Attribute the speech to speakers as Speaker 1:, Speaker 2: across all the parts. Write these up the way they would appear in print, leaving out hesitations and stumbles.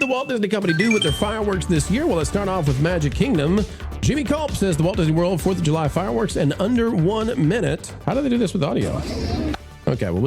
Speaker 1: the Walt Disney Company do with their fireworks this year? Well, let's start off with Magic Kingdom. Jimmy Culp says the Walt Disney World 4th of July fireworks in under 1 minute. How do they do this with audio? Okay, well,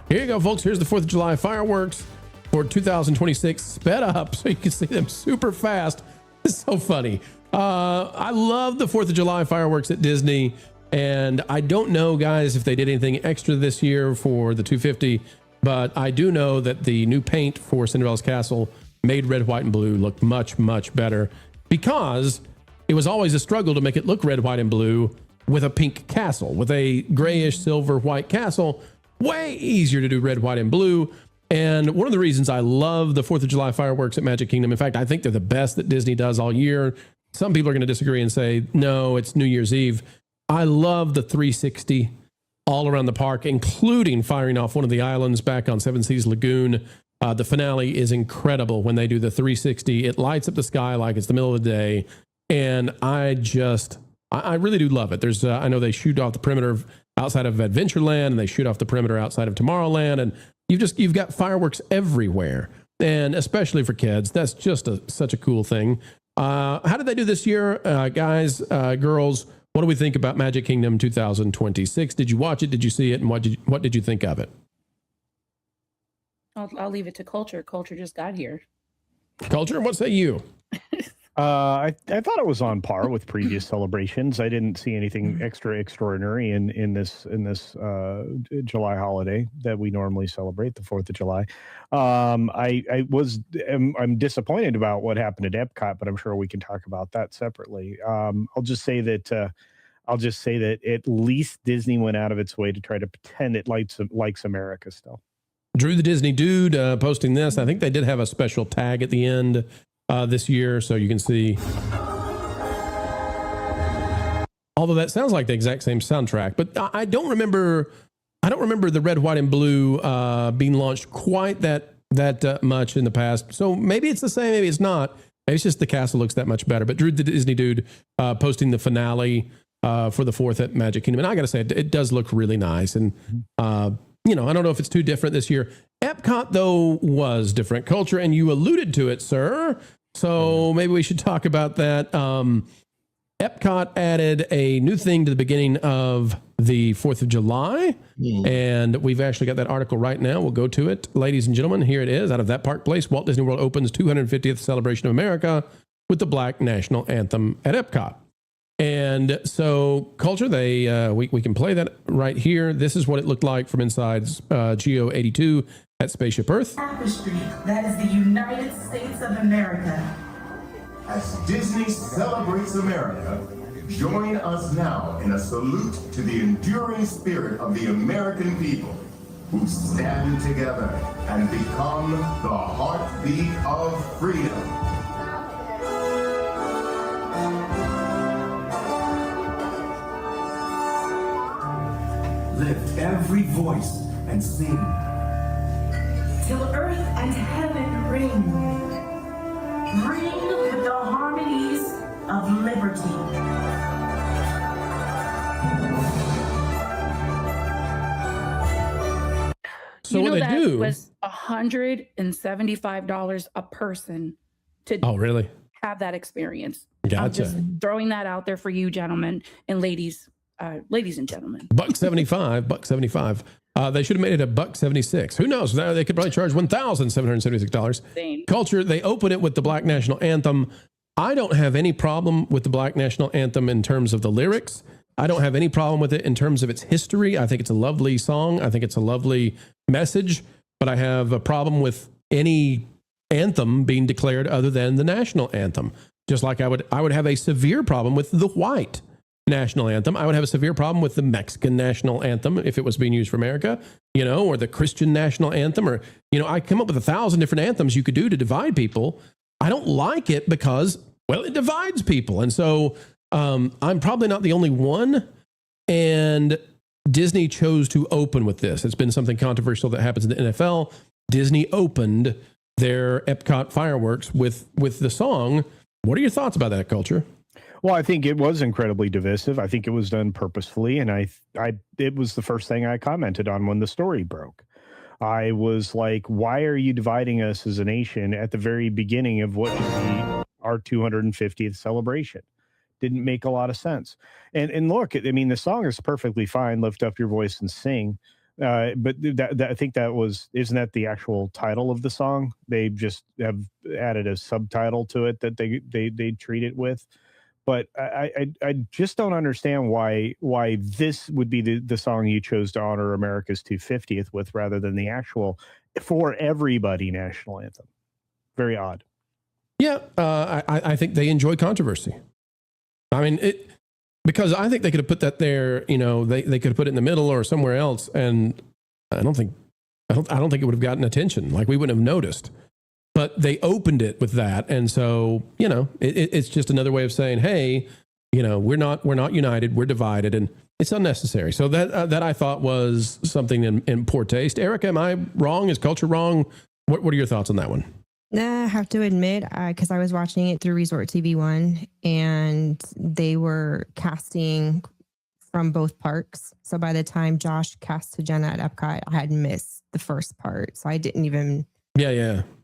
Speaker 1: here you go, folks. Here's the 4th of July fireworks for 2026 sped up so you can see them super fast. It's so funny. I love the 4th of July fireworks at Disney. And I don't know, guys, if they did anything extra this year for the 250, but I do know that the new paint for Cinderella's Castle made red, white, and blue look much, much better, because it was always a struggle to make it look red, white, and blue with a pink castle. With a grayish, silver, white castle, way easier to do red, white, and blue. And one of the reasons I love the 4th of July fireworks at Magic Kingdom, in fact, I think they're the best that Disney does all year. Some people are going to disagree and say, no, it's New Year's Eve. I love the 360 all around the park, including firing off one of the islands back on Seven Seas Lagoon. The finale is incredible when they do the 360. It lights up the sky like it's the middle of the day. And I really do love it. I know they shoot off the perimeter outside of Adventureland, and they shoot off the perimeter outside of Tomorrowland. And you've got fireworks everywhere. And especially for kids, that's just such a cool thing. How did they do this year? Guys, girls, what do we think about Magic Kingdom 2026? Did you watch it? Did you see it? And what did you think of it?
Speaker 2: I'll leave it to Culture. Culture just got here.
Speaker 1: Culture, what say you?
Speaker 3: I thought it was on par with previous celebrations. I didn't see anything extraordinary in this July holiday that we normally celebrate, the 4th of July. I'm disappointed about what happened at Epcot, but I'm sure we can talk about that separately. I'll just say that at least Disney went out of its way to try to pretend it likes America still.
Speaker 1: Drew the Disney Dude posting this. I think they did have a special tag at the end this year, so you can see. Although that sounds like the exact same soundtrack, but I don't remember the red, white, and blue being launched quite that much in the past. So maybe it's the same, maybe it's not. Maybe it's just the castle looks that much better. But Drew the Disney Dude posting the finale for the 4th at Magic Kingdom, and I got to say it does look really nice. And I don't know if it's too different this year. Epcot though was different. Culture, and you alluded to it, sir. So maybe we should talk about that. Epcot added a new thing to the beginning of the 4th of July. And we've actually got that article right now. We'll go to it. Ladies and gentlemen, here it is. Out of that park place, Walt Disney World opens 250th celebration of America with the Black National Anthem at Epcot. And so, Culture, we can play that right here. This is what it looked like from inside Geo 82 at Spaceship Earth.
Speaker 4: Tapestry that is the United States of America.
Speaker 5: As Disney celebrates America, join us now in a salute to the enduring spirit of the American people who stand together and become the heartbeat of freedom.
Speaker 6: Lift every voice and sing.
Speaker 4: Till earth and heaven ring. Ring with the harmonies of liberty.
Speaker 1: So what they do
Speaker 2: was $175 a person to
Speaker 1: really
Speaker 2: have that experience.
Speaker 1: Gotcha.
Speaker 2: I'm just throwing that out there for you, gentlemen and ladies and gentlemen.
Speaker 1: $175. They should have made it $176. Who knows? They could probably charge $1,776. Culture, they open it with the Black National Anthem. I don't have any problem with the Black National Anthem in terms of the lyrics. I don't have any problem with it in terms of its history. I think it's a lovely song. I think it's a lovely message. But I have a problem with any anthem being declared other than the national anthem. Just like I would have a severe problem with the white national anthem. I would have a severe problem with the Mexican national anthem if it was being used for America, or the Christian national anthem, or, I come up with 1,000 different anthems you could do to divide people. I don't like it because, it divides people. And so I'm probably not the only one. And Disney chose to open with this. It's been something controversial that happens in the NFL. Disney opened their Epcot fireworks with the song. What are your thoughts about that, Culture?
Speaker 3: Well, I think it was incredibly divisive. I think it was done purposefully, and it was the first thing I commented on when the story broke. I was like, why are you dividing us as a nation at the very beginning of what should be our 250th celebration? Didn't make a lot of sense. And look, I mean, the song is perfectly fine. Lift up your voice and sing. But that I think that isn't that the actual title of the song? They just have added a subtitle to it that they treat it with. But I just don't understand why this would be the song you chose to honor America's 250th with, rather than the actual for everybody national anthem. Very odd.
Speaker 1: Yeah, I think they enjoy controversy. I mean, because I think they could have put that there. You know, they could have put it in the middle or somewhere else, and I don't think it would have gotten attention. Like, we wouldn't have noticed. But they opened it with that, and so, you know, it's just another way of saying, hey, you know, we're not united, we're divided, and it's unnecessary. So that I thought was something in poor taste. Erika, am I wrong? Is culture wrong? What are your thoughts on that one?
Speaker 7: Nah, I have to admit, because I was watching it through Resort TV 1, and they were casting from both parks. So by the time Josh cast to Jenna at Epcot, I had missed the first part. So I didn't even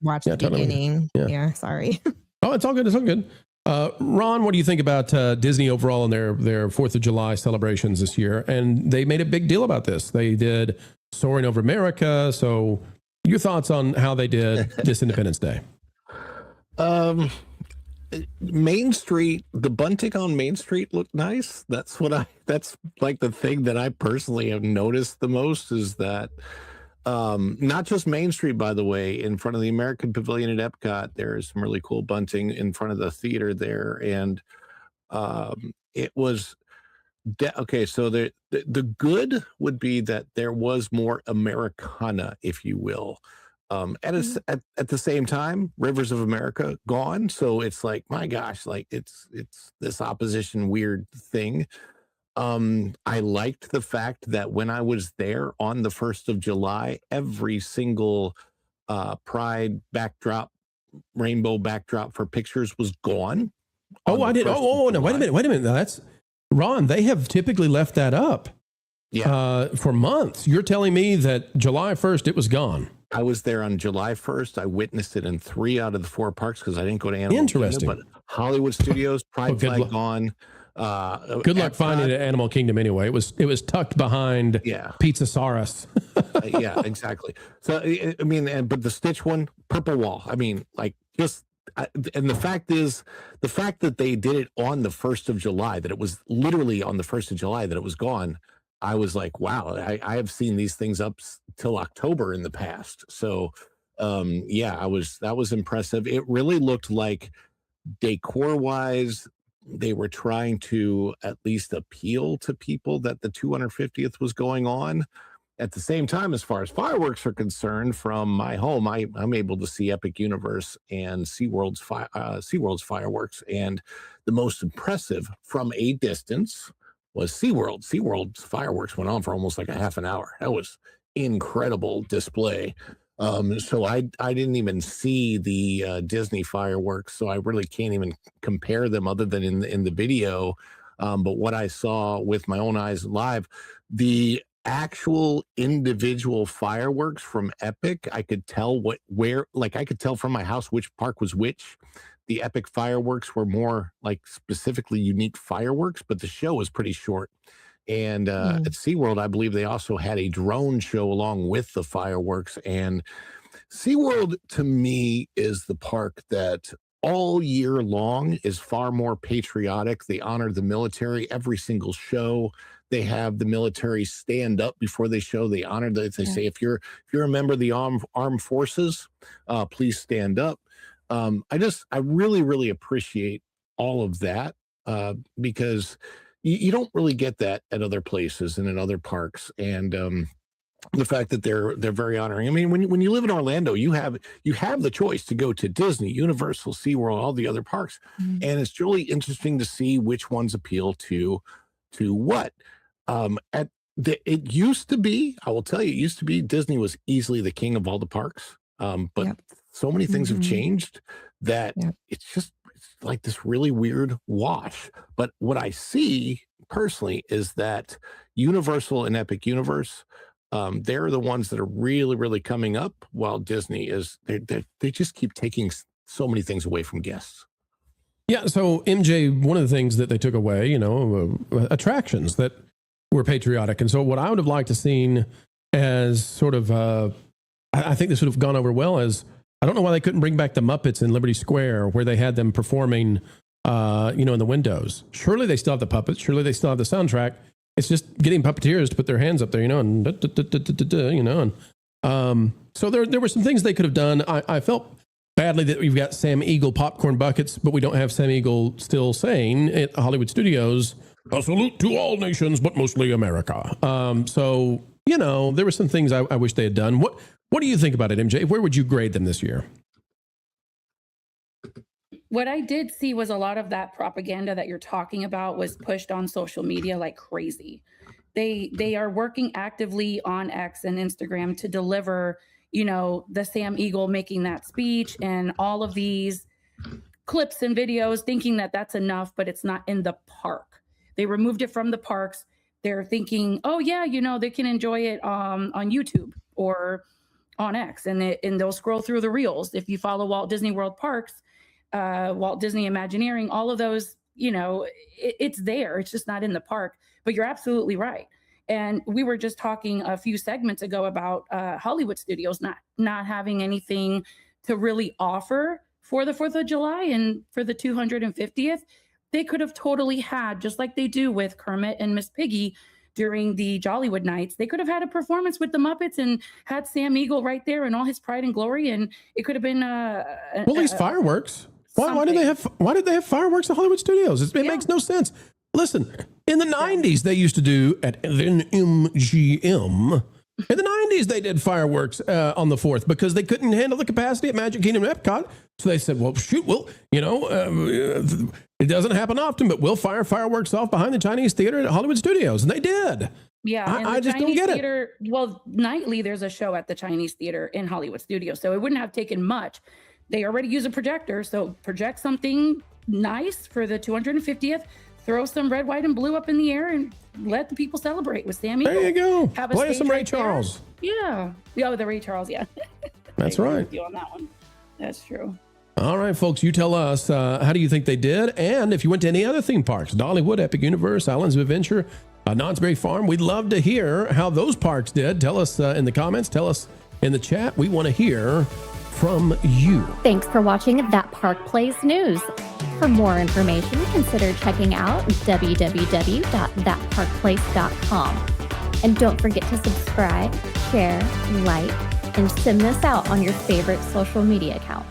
Speaker 7: watch the beginning. Yeah, sorry.
Speaker 1: Oh, it's all good. It's all good. Ron, what do you think about Disney overall and their 4th of July celebrations this year? And they made a big deal about this. They did Soaring Over America. So your thoughts on how they did this Independence Day?
Speaker 8: Main Street, the bunting on Main Street looked nice. That's like the thing that I personally have noticed the most, is that not just Main Street, by the way, in front of the American Pavilion at Epcot, there is some really cool bunting in front of the theater there. And it was okay. So the good would be that there was more Americana, if you will. At the same time, Rivers of America gone. So it's like, my gosh, like it's this opposition weird thing. I liked the fact that when I was there on the 1st of July, every single pride backdrop, rainbow backdrop for pictures was gone.
Speaker 1: Oh, I did. Oh, no, wait a minute. Now, that's Ron. They have typically left that up for months. You're telling me that July 1st, it was gone.
Speaker 8: I was there on July 1st. I witnessed it in 3 out of the 4 parks because I didn't go to Animal Kingdom, but Hollywood Studios, Pride flag gone.
Speaker 1: Good luck finding it at Animal Kingdom anyway. It was tucked behind Pizzasaurus.
Speaker 8: Yeah, exactly. So I mean, but the Stitch one, purple wall. I mean, like, just and the fact that they did it on the 1st of July, that it was literally on the 1st of July that it was gone. I was like, wow, I have seen these things up till October in the past. So that was impressive. It really looked like, decor wise, they were trying to at least appeal to people that the 250th was going on. At the same time, as far as fireworks are concerned, from my home, I'm able to see Epic Universe and SeaWorld's fireworks. And the most impressive from a distance was SeaWorld. SeaWorld's fireworks went on for almost like a half an hour. That was incredible display. So I didn't even see the Disney fireworks, so I really can't even compare them other than in the video. But what I saw with my own eyes live, the actual individual fireworks from Epic, I could tell I could tell from my house which park was which. The Epic fireworks were more like specifically unique fireworks, but the show was pretty short. And at SeaWorld, I believe they also had a drone show along with the fireworks. And SeaWorld, to me, is the park that all year long is far more patriotic. They honor the military. Every single show, they have the military stand up before they show. They honor that. They say, if you're a member of the armed forces, please stand up. I really, really appreciate all of that because you don't really get that at other places and in other parks. And the fact that they're very honoring. I mean, when you live in Orlando, you have the choice to go to Disney, Universal, SeaWorld, all the other parks. And it's really interesting to see which ones appeal to what. It used to be, I will tell you, it used to be Disney was easily the king of all the parks. But so many things have changed that it's like this really weird wash. But what I see personally is that Universal and Epic Universe, they're the ones that are really, really coming up, while Disney is they just keep taking so many things away from guests.
Speaker 1: Yeah. So MJ, one of the things that they took away, attractions that were patriotic. And so what I would have liked to seen as sort of, I think this would have gone over well as, I don't know why they couldn't bring back the Muppets in Liberty Square where they had them performing, in the windows. Surely they still have the puppets. Surely they still have the soundtrack. It's just getting puppeteers to put their hands up there, and so there were some things they could have done. I felt badly that we've got Sam Eagle popcorn buckets, but we don't have Sam Eagle still saying at Hollywood Studios, a salute to all nations, but mostly America. So, there were some things I wish they had done. What do you think about it, MJ? Where would you grade them this year?
Speaker 2: What I did see was a lot of that propaganda that you're talking about was pushed on social media like crazy. They are working actively on X and Instagram to deliver, the Sam Eagle making that speech and all of these clips and videos, thinking that that's enough, but it's not in the park. They removed it from the parks. They're thinking, oh yeah, they can enjoy it on YouTube or on X, and they'll scroll through the reels. If you follow Walt Disney World Parks, Walt Disney Imagineering, all of those, it's there. It's just not in the park. But you're absolutely right. And we were just talking a few segments ago about Hollywood Studios not having anything to really offer for the 4th of July and for the 250th. They could have totally had, just like they do with Kermit and Miss Piggy during the Jollywood nights, they could have had a performance with the Muppets and had Sam Eagle right there in all his pride and glory. And it could have been
Speaker 1: at least fireworks. Why did they have fireworks at Hollywood Studios? It makes no sense. Listen, in the 90s, they used to do at then MGM. In the 90s, they did fireworks on the 4th because they couldn't handle the capacity at Magic Kingdom and Epcot. So they said, well, shoot, it doesn't happen often, but we'll fire fireworks off behind the Chinese Theater at Hollywood Studios. And they did.
Speaker 2: Yeah.
Speaker 1: I just don't get it.
Speaker 2: Well, nightly, there's a show at the Chinese Theater in Hollywood Studios. So it wouldn't have taken much. They already use a projector. So project something nice for the 250th. Throw some red, white, and blue up in the air and let the people celebrate with Sam Eagle.
Speaker 1: There you go. Play some Ray Charles.
Speaker 2: Yeah. Oh, the Ray Charles. Yeah.
Speaker 1: That's right.
Speaker 2: You on that one. That's true.
Speaker 1: All right, folks, you tell us, how do you think they did? And if you went to any other theme parks, Dollywood, Epic Universe, Islands of Adventure, Knott's Berry Farm, we'd love to hear how those parks did. Tell us in the comments. Tell us in the chat. We want to hear from you.
Speaker 9: Thanks for watching That Park Plays News. For more information, consider checking out www.thatparkplace.com. And don't forget to subscribe, share, like, and send this out on your favorite social media account.